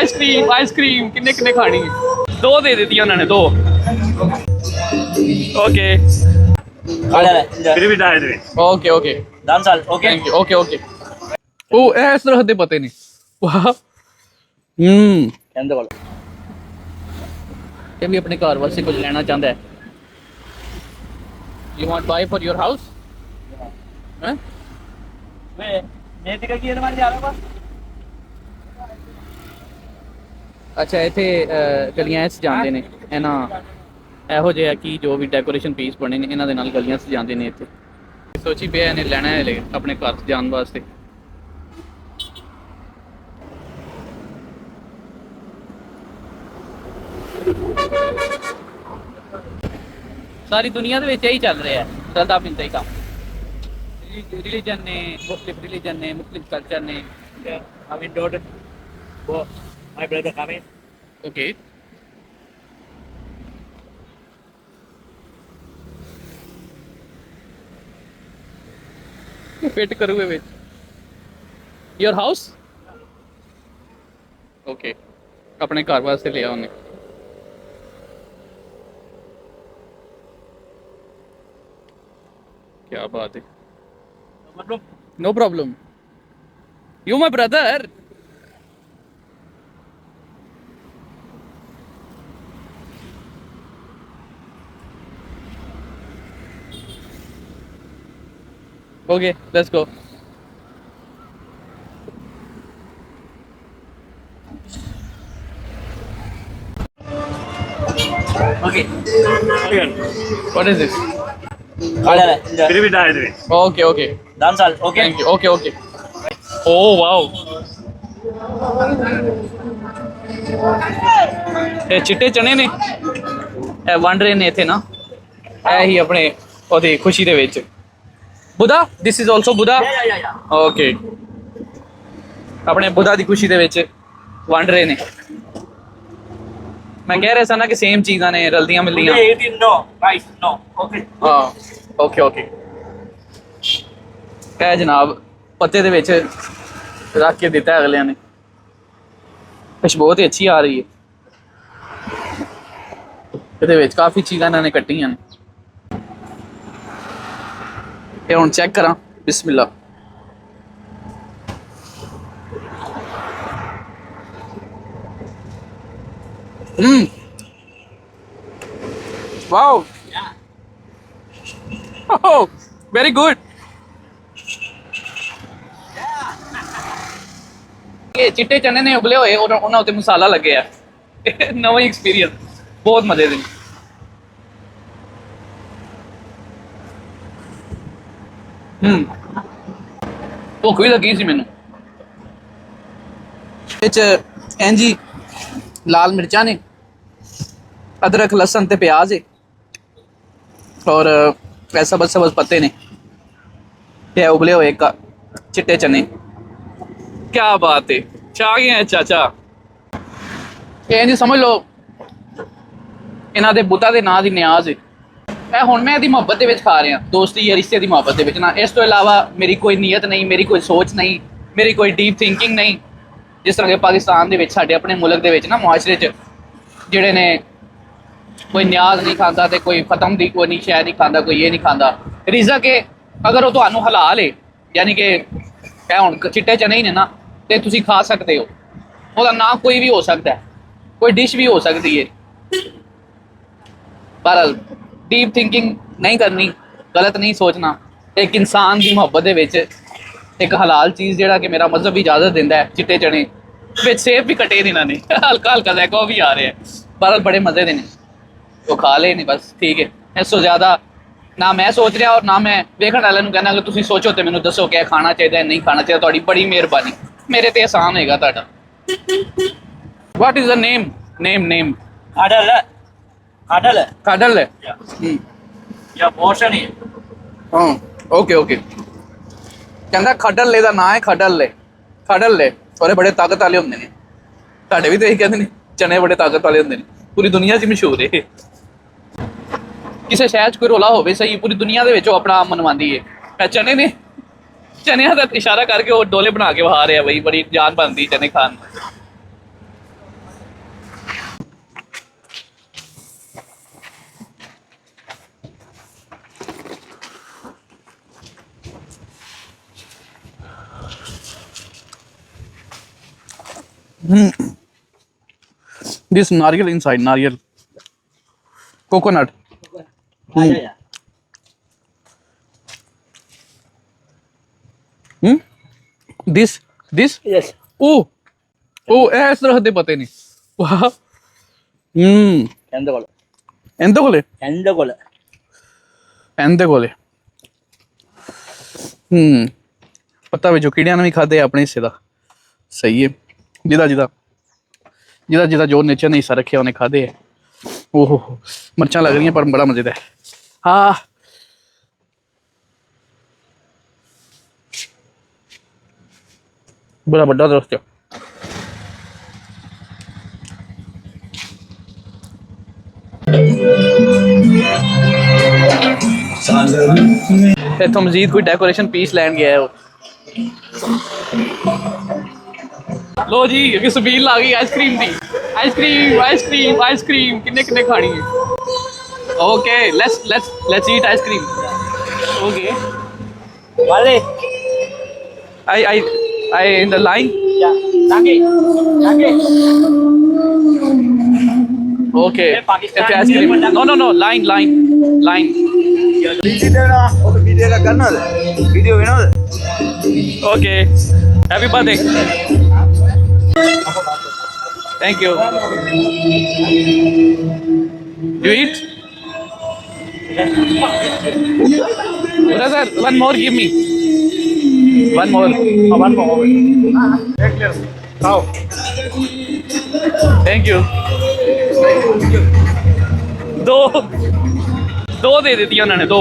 Ice cream किन्ने किन्ने खानी है? 2 दे दी उन्होंने 2। ओके फिर भी डाल दे ओके ओके दाल okay thank you okay okay. ओ इस तरह दे पते नहीं। वाह कहंदे बोल ये भी अपने घर वास्ते कुछ लेना चाहता है। You want bye for your house? हैं मैं दिखा कि ये जा रहा बस ਅੱਛਾ ਇੱਥੇ ਗਲੀਆਂ ਸਜਾਉਂਦੇ ਨੇ ਇਹਨਾਂ ਇਹੋ ਜਿਹਾ ਕਿ ਜੋ ਵੀ ਡੈਕੋਰੇਸ਼ਨ ਪੀਸ ਬਣੇ ਨੇ ਇਹਨਾਂ ਦੇ ਨਾਲ ਗਲੀਆਂ ਸਜਾਉਂਦੇ ਨੇ ਇੱਥੇ। ਸੋਚੀ ਪਿਆ ਇਹਨੇ ਲੈਣਾ ਹੈ ਆਪਣੇ ਘਰ ਸਜਾਉਣ ਵਾਸਤੇ। ਸਾਰੀ ਦੁਨੀਆ ਦੇ ਵਿੱਚ ਇਹੀ ਚੱਲ ਰਿਹਾ ਹੈ, ਚੱਲਦਾ ਫਿਰਦਾ ਹੀ ਕੰਮ। ਰਿਲੀਜਨ ਨੇ, ਮੁਸਲਿਮ ਰਿਲੀਜਨ ਨੇ, ਮੁਸਲਿਮ ਕਲਚਰ ਨੇ। I mean daughter oh my brother coming okay fit ਕਰੂਗੇ ਵਿੱਚ। ਯੋਰ ਹਾਊਸ ਓਕੇ ਆਪਣੇ ਘਰ ਵਾਸਤੇ ਲਿਆ ਉਹਨੇ। क्या बात है मतलब no problem you my brother. Okay let's go. okay what is this? फिर भी डाल दे ओके ओके दाल okay thank you okay okay. ओ वाओ ਇਹ ਚਿੱਟੇ ਚਨੇ ਨੇ, ਇਹ ਵੰਡ ਰਹੇ ਨੇ ਇੱਥੇ ਨਾ। ਇਹ ਹੀ ਆਪਣੇ ਉਹਦੀ ਖੁਸ਼ੀ ਦੇ ਵਿੱਚ। Buddha this is also Buddha yeah okay ਆਪਣੇ ਬੁੱਧਾ ਦੀ ਖੁਸ਼ੀ ਦੇ ਵਿੱਚ ਵੰਡ ਰਹੇ ਨੇ। ਮੈਂ ਕਹਿ ਰਿਹਾ ਸੀ ਨਾ ਕਿ ਸੇਮ ਚੀਜ਼ਾਂ ਨੇ, ਰਲਦੀਆਂ ਮਿਲਦੀਆਂ। no guys no okay ਹਾਂ ਓਕੇ ਓਕੇ। ਇਹ ਜਨਾਬ ਪੱਤੇ ਦੇ ਵਿੱਚ ਰੱਖ ਕੇ ਦਿੱਤਾ ਅਗਲਿਆਂ ਨੇ। ਖੁਸ਼ਬੂ ਬਹੁਤ ਹੀ ਅੱਛੀ ਆ ਰਹੀ ਹੈ। ਇਹਦੇ ਵਿੱਚ ਕਾਫੀ ਚੀਜ਼ਾਂ ਇਹਨਾਂ ਨੇ ਕੱਟੀਆਂ ਨੇ। ਇਹ ਹੁਣ ਚੈੱਕ ਕਰਾਂ। ਬਿਸਮਿਲ੍ਲਾ। ਵਾਓ ਓਹ ਵੈਰੀ ਗੁੱਡ। ਇਹ ਚਿੱਟੇ ਚਨੇ ਨੇ ਉਬਲੇ ਹੋਏ, ਉਹਨਾਂ ਉੱਤੇ ਮਸਾਲਾ ਲੱਗਿਆ। ਨਵਾਂ ਹੀ ਐਕਸਪੀਰੀਅੰਸ, ਬਹੁਤ ਮਜ਼ੇ ਦੇ। ਭੁੱਖ ਵੀ ਲੱਗੀ ਸੀ ਮੈਨੂੰ। ਵਿੱਚ ਇੰਜੀ ਲਾਲ ਮਿਰਚਾਂ ਨੇ, ਅਦਰਕ ਲਸਣ ਤੇ ਪਿਆਜ਼ ਹੈ, ਔਰ ਸਬਜ਼ ਸਬਜ਼ ਪੱਤੇ ਨੇ, ਤੇ ਉਬਲੇ ਹੋਏ ਚਿੱਟੇ ਚਨੇ। क्या बात है, छा गए हैं चाचा। ਇਹ ਨਹੀਂ ਸਮਝ ਲਓ ਇਹਨਾਂ ਦੇ ਬੁੱਤਾਂ ਦੇ ਨਾਂ ਦੀ ਨਿਆਜ਼ ਹੈ। ਇਹ ਹੁਣ ਮੈਂ ਇਹਦੀ ਮੁਹੱਬਤ ਦੇ ਵਿੱਚ ਖਾ ਰਿਹਾ, ਦੋਸਤੀ ਜਾਂ ਰਿਸ਼ਤੇ ਦੀ ਮੁਹੱਬਤ ਦੇ ਵਿੱਚ ਨਾ। ਇਸ ਤੋਂ ਇਲਾਵਾ ਮੇਰੀ ਕੋਈ ਨੀਅਤ ਨਹੀਂ, ਮੇਰੀ ਕੋਈ ਸੋਚ ਨਹੀਂ, ਮੇਰੀ ਕੋਈ ਡੀਪ ਥਿੰਕਿੰਗ ਨਹੀਂ। ਜਿਸ ਤਰ੍ਹਾਂ ਕਿ ਪਾਕਿਸਤਾਨ ਦੇ ਵਿੱਚ, ਸਾਡੇ ਆਪਣੇ ਮੁਲਕ ਦੇ ਵਿੱਚ ਨਾ, ਮੁਆਸ਼ਰੇ 'ਚ ਜਿਹੜੇ ਨੇ ਕੋਈ ਨਿਆਜ਼ ਨਹੀਂ ਖਾਂਦਾ ਤੇ ਕੋਈ ਖਤਮ ਦੀ ਕੋਈ ਨਹੀਂ ਸ਼ੈ ਨਹੀਂ ਖਾਂਦਾ, ਕੋਈ ਇਹ ਨਹੀਂ ਖਾਂਦਾ। ਰੀਜ਼ਨ ਕਿ ਅਗਰ ਉਹ ਤੁਹਾਨੂੰ ਹਲਾਲ ਹੈ, ਯਾਨੀ ਕਿ ਇਹ ਹੁਣ ਚਿੱਟੇ ਚਨੇ ਹੀ ਨੇ ਨਾ, ਤੇ ਤੁਸੀਂ ਖਾ ਸਕਦੇ ਹੋ। ਉਹਦਾ ਨਾਂ ਕੋਈ ਵੀ ਹੋ ਸਕਦਾ ਹੈ, ਕੋਈ ਡਿਸ਼ ਵੀ ਹੋ ਸਕਦੀ ਹੈ। ਪਰ ਡੀਪ ਥਿੰਕਿੰਗ ਨਹੀਂ ਕਰਨੀ, ਗਲਤ ਨਹੀਂ ਸੋਚਣਾ। ਇੱਕ ਇਨਸਾਨ ਦੀ ਮੁਹੱਬਤ ਦੇ ਵਿੱਚ ਇੱਕ ਹਲਾਲ ਚੀਜ਼, ਜਿਹੜਾ ਕਿ ਮੇਰਾ ਮਜ਼ਹਬ ਵੀ ਇਜਾਜ਼ਤ ਦਿੰਦਾ ਹੈ, ਚਿੱਟੇ ਚਨੇ ਵਿੱਚ ਸੇਬ ਵੀ ਕੱਟੇ ਨੇ ਇਹਨਾਂ ਨੇ, ਹਲਕਾ ਹਲਕਾ ਜ਼ਾਇਕਾ ਵੀ ਆ ਰਿਹਾ। ਪਰ ਬੜੇ ਮਜ਼ੇ ਦੇ ਨੇ, ਉਹ ਖਾ ਲਏ ਨੇ ਬਸ, ਠੀਕ ਹੈ। ਇਸ ਤੋਂ ਜ਼ਿਆਦਾ ਨਾ ਮੈਂ ਸੋਚ ਰਿਹਾ, ਔਰ ਨਾ ਮੈਂ ਵੇਖਣ ਵਾਲਿਆਂ ਨੂੰ ਕਹਿੰਦਾ ਕਿ ਤੁਸੀਂ ਸੋਚੋ ਤੇ ਮੈਨੂੰ ਦੱਸੋ ਕਿ ਖਾਣਾ ਚਾਹੀਦਾ ਨਹੀਂ ਖਾਣਾ ਚਾਹੀਦਾ। ਤੁਹਾਡੀ ਬੜੀ ਮਿਹਰਬਾਨੀ, ਮੇਰੇ ਤੇ ਆਸਾਨ ਹੋਏਗਾ ਤੁਹਾਡਾ। ਵਾਟ ਇਜ਼ ਦ ਨੇਮ? ਕਾਡਲ ਹੈ। या मोशन ही ਹਾਂ ਓਕੇ ਕਹਿੰਦਾ ਖੱਡਲ ਦਾ ਨਾਂ ਹੈ, ਖੱਡਲ ਲੈ। ਔਰ ਇਹ ਬੜੇ ਤਾਕਤ ਵਾਲੇ ਹੁੰਦੇ ਨੇ। ਤੁਹਾਡੇ ਵੀ ਤਾਂ ਇਹੀ ਕਹਿੰਦੇ ਨੇ, ਚਨੇ ਬੜੇ ਤਾਕਤ ਵਾਲੇ ਹੁੰਦੇ ਨੇ। ਪੂਰੀ ਦੁਨੀਆ 'ਚ ਮਸ਼ਹੂਰ ਹੈ। ਕਿਸੇ ਸ਼ਹਿਰ 'ਚ ਕੋਈ ਰੌਲਾ ਹੋਵੇ ਸਹੀ, ਪੂਰੀ ਦੁਨੀਆ ਦੇ ਵਿੱਚ ਉਹ ਆਪਣਾ ਮਨਵਾਉਂਦੀ ਹੈ। ਇਹ ਚਨੇ ਨੇ, ਚਨਿਆਂ ਦਾ ਇਸ਼ਾਰਾ ਕਰਕੇ ਉਹ ਡੋਲੇ ਬਣਾ ਕੇ ਵਹਾ ਰਿਹਾ ਬਈ, ਬੜੀ ਜਾਨ ਬਣਦੀ ਚਨੇ ਖਾਣ। This नारियल inside, नारियल, coconut. This. Yes. Oh, इस तरह दे पते नहीं. वाह. End the एंदे कोले. एंदे कोले. पता भी जो कीड़ियां ने भी खादे अपने हिस्से दा. सही है. जिदा जो नेचर ने हिस्सा रखे उन्हें खादे है. ओहो मिर्चा लग रही हैं पर बड़ा मजेदार है. हाँ बड़ा बड़ा दोस्त है. इत्थों मजीद कोई डेकोरेशन पीस लैन गया है वो. लो जी अगे सबील आ गई आइसक्रीम दी. आइसक्रीम किन्ने खानी है. Okay let's eat ice cream. Okay I in the line. Okay. It's ice cream. No. Line. Video करना है. Video बना है. Okay. Happy birthday. Thank you. You eat? Brother, one more give me. One more. How? Thank you. दो दे देती उन्होंने. दो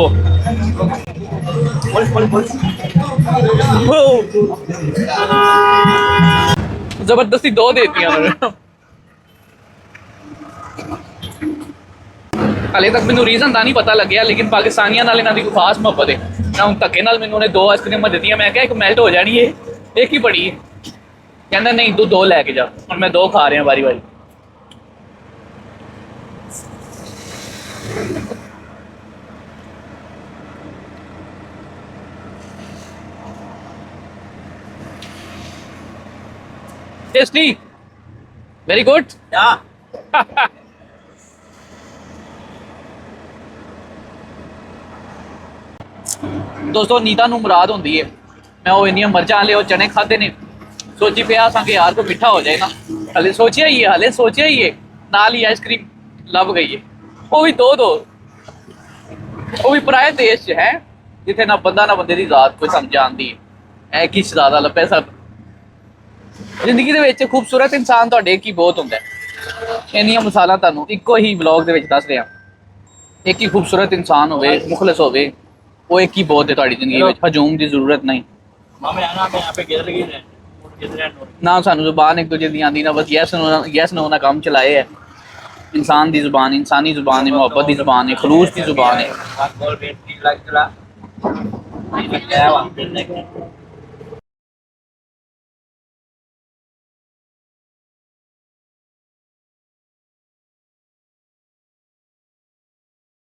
जबरदस्ती दो देती उन्होंने. हाले तक मैनू रीजन का नहीं पता लग्या लेकिन पाकिस्तानियों नाल इन्हां दी कोई खास मुहब्बत है ना. हुण धक्के नाल मैनू उन्हें दो आइसक्रीमां दित्तियां. मैं क्या एक मेल्ट हो जानी है एक ही बड़ी है. कहंदा नहीं तू दो लैके जा. हुण मैं दो खा रहा बारी. Tasty, very good. Yeah. दोस्तों नीता नूं मुराद होंदी है मैं वो इन्नियां मर्चां वाले चने खाते ने. सोची पिया असां यार को मिठा हो जाए ना. हाले सोचिया ही है नाल ही आइसक्रीम लभ गई है. वो भी दो वो भी पराए देश च है जिथे ना बंदा ना बंदे दी जात कोई समझ आंदी है. ऐ किश ज़्यादा लभे सब. ਜ਼ਿੰਦਗੀ ਦੇ ਵਿੱਚ ਖੂਬਸੂਰਤ ਇਨਸਾਨ ਤੁਹਾਡੇ ਇੱਕ ਹੀ ਬਹੁਤ ਹੁੰਦਾ ਹੈ. ਇੰਨੀਆਂ ਮਿਸਾਲਾਂ ਤੁਹਾਨੂੰ ਇੱਕੋ ਹੀ ਵਲੌਗ ਦੇ ਵਿੱਚ ਦੱਸ ਰਿਹਾ. ਇੱਕ ਹੀ ਖੂਬਸੂਰਤ ਇਨਸਾਨ ਹੋਵੇ ਮੁਖਲਿਸ ਹੋਵੇ ਉਹ ਇੱਕ ਹੀ ਬਹੁਤ ਹੈ ਤੁਹਾਡੀ ਜ਼ਿੰਦਗੀ ਵਿੱਚ. ਹਜੂਮ ਦੀ ਜ਼ਰੂਰਤ ਨਹੀਂ. ਨਾ ਸਾਨੂੰ ਜ਼ੁਬਾਨ ਇੱਕ ਦੂਜੇ ਦੀ ਆਉਂਦੀ ਨਾ ਬਸ ਯੈਸ ਨੋ ਦਾ ਕੰਮ ਚਲਾਏ ਹੈ. इंसान की जुबान इंसानी जुबान है, मोहब्बत की जुबान है, खलूस की जुबान है.